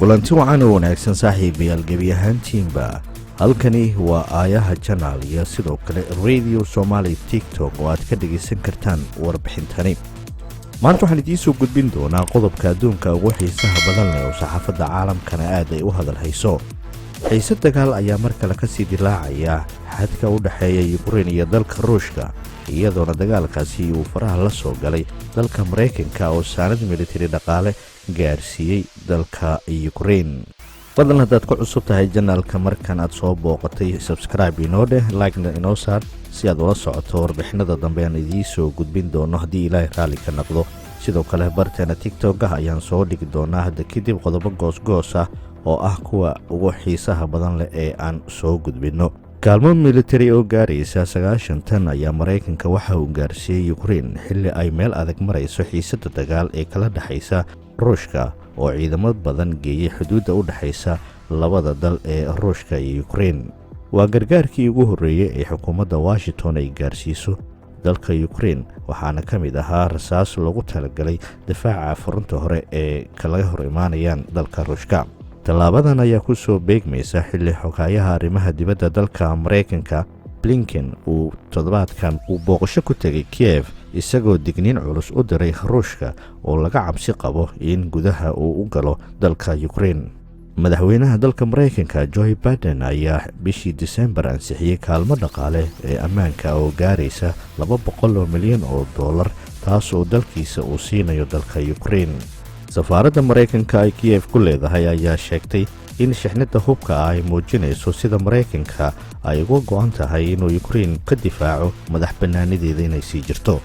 kulanti wacan oo wanaagsan saaxiibayaal gebi ahaantiinba halkani waa aayaha channel iyo sidoo kale radio Somali TikTok oo aad ka dhageysan kartaan warbixintani. maanta waxaan idiin soo gudbin doonaa qodobka adduunka ugu xiisaha badan leh oo saxaafadda caalamkana aad ay u hadal hayso. xiisad dagaal ayaa mar kale ka sii dilaacaya xadka u dhaxeeya Ukraine iyo dalka Ruushka, iyadoona dagaalkaasi uu faraha la soo galay dalka Mareykanka oo saanad military dhaqaale gaarsiiyay dalka Ukraine. fadlan haddaad ku cusub tahay channelka markan aad soo booqatay subscribe inoo dheh, like-na inoo saar si aad ula socoto warbixinada dambe aan idiin soo gudbin doono haddii Ilaahay raalli ka noqdo. sidoo kale barteena TikTok ayaan soo dhigi doonaa hadda kadib qodobo goos ah oo ah kuwa ugu xiisaha badan leh ee aan soo gudbino. kaalmo military oo gaaraysa 90 tan ayaa Mareykanka waxa uu gaarsiiyay Ukraine xilli ay meel adag marayso xiisadda dagaal ee kala dhaxaysa Ruushka oo ciidamad badan geeyay xuduudda u dhaxaysa labada dal ee Ruushka iyo Ukraine. waa gargaarkii ugu horreeyay ee xukuumadda Washington ay gaarsiiso dalka Ukraine, waxaana ka mid ahaa rasaas loogu talagalay difaaca furunta hore ee kala hor imaanayaan dalka Ruushka. tallaabadan ayaa ku soo beegmaysa xilli xogayaha arrimaha dibadda dalka Mareykanka Blinken uu toddobaadkan booqasho ku tegay Kiev, isagoo digniin culus u diray Ruushka oo laga cabsi qabo in gudaha uu u galo dalka Ukraine. madaxweynaha dalka Mareykanka Joe Biden ayaa bishii December ansixiyay kaalmo dhaqaale ee ammaanka oo gaaraysa $200 milyan taas oo dalkiisa uu siinayo dalka Ukraine. safaaradda Mareykanka ay Kiev ku leedahay ayaa sheegtay in shixnada hubka ay muujinayso sida Mareykanka ay uga go'an tahay inuu Ukraine ka difaaco madax bannaanideeda inay sii jirto.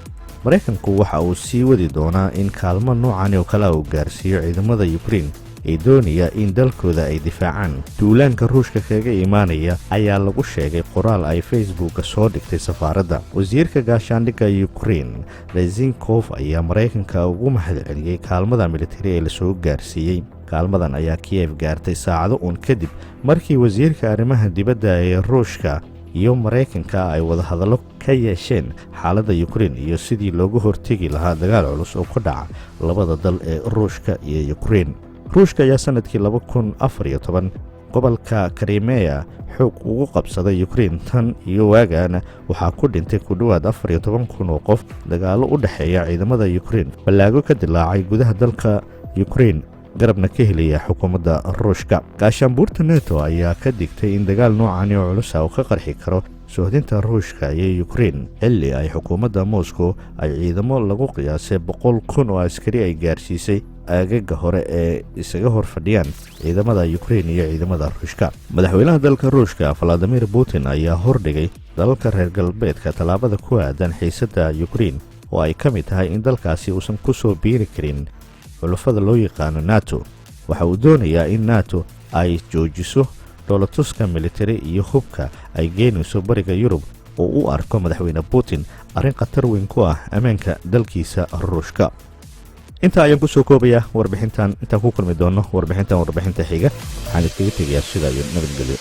Mareykanku waxa uu sii wadi doonaa in kaalmo noocan oo kale uu gaarsiiyo ciidamada Ukraine ee doonaya in dalkooda ay difaacaan. duulaanka Ruushka kaga imaanaya ayaa lagu sheegay qoraal ay Facebook soo dhigtay safaaradda. wasiirka gaashaandhigga Ukraine Rezinkov ayaa Mareykanka ugu mahadceliyay kaalmada military ee la soo gaarsiiyay. kaalmadan ayaa Kiev gaartay saacado uun kadib markii wasiirka arrimaha dibadda ee Ruushka iyo Mareykanka ay wada hadallo ka yeesheen xaaladda Ukraine iyo sidii looga hortagi lahaa dagaal culus oo ku dhaca labada dal ee Ruushka iyo Ukraine. Ruushka ayaa sanadkii 2014 gobolka Crimea xoog ugu qabsaday Ukraine, tan iyo waagaana waxaa ku dhintay ku dhawaad 14,000 oo qof. dagaalo u dhaxeeya ciidamada Ukraine balaago ka dilaacay gudaha dalka Ukraine, garabna ka helaya xukuumadda Ruushka. gaashaanbuurta NATO ayaa ka digtay in dagaal noocan oo culus uu ka qarxi karo suuxdinta Ruushka iyo Ukraine xilli ay xukuumadda Moscow ay ciidamo lagu qiyaasay 100,000 oo askari ay gaarsiisay aagaga hore ee isaga hor fadhiyaan ciidamada Ukraine iyo ciidamada Ruushka. madaxweynaha dalka Ruushka Vladimir Putin ayaa hordhigay dalalka reer galbeedka tallaabada ku aadan xiisadda Ukraine oo ay ka mid tahay in dalkaasi uusan ku soo biiri karin xulafada loo yaqaano NATO. waxa uu doonayaa in NATO ay joojiso dhoolatuska military iyo hubka ay geynayso bariga Yurub oo u arko madaxweyne Putin arrin khatar weyn ku ah ammaanka dalkiisa Ruushka. inta ayaan ku soo koobaya warbixintan. intaan ku kulmi doono warbixinta xiga waxaan idinkaga tegayaa sida iyo nabadgelyo.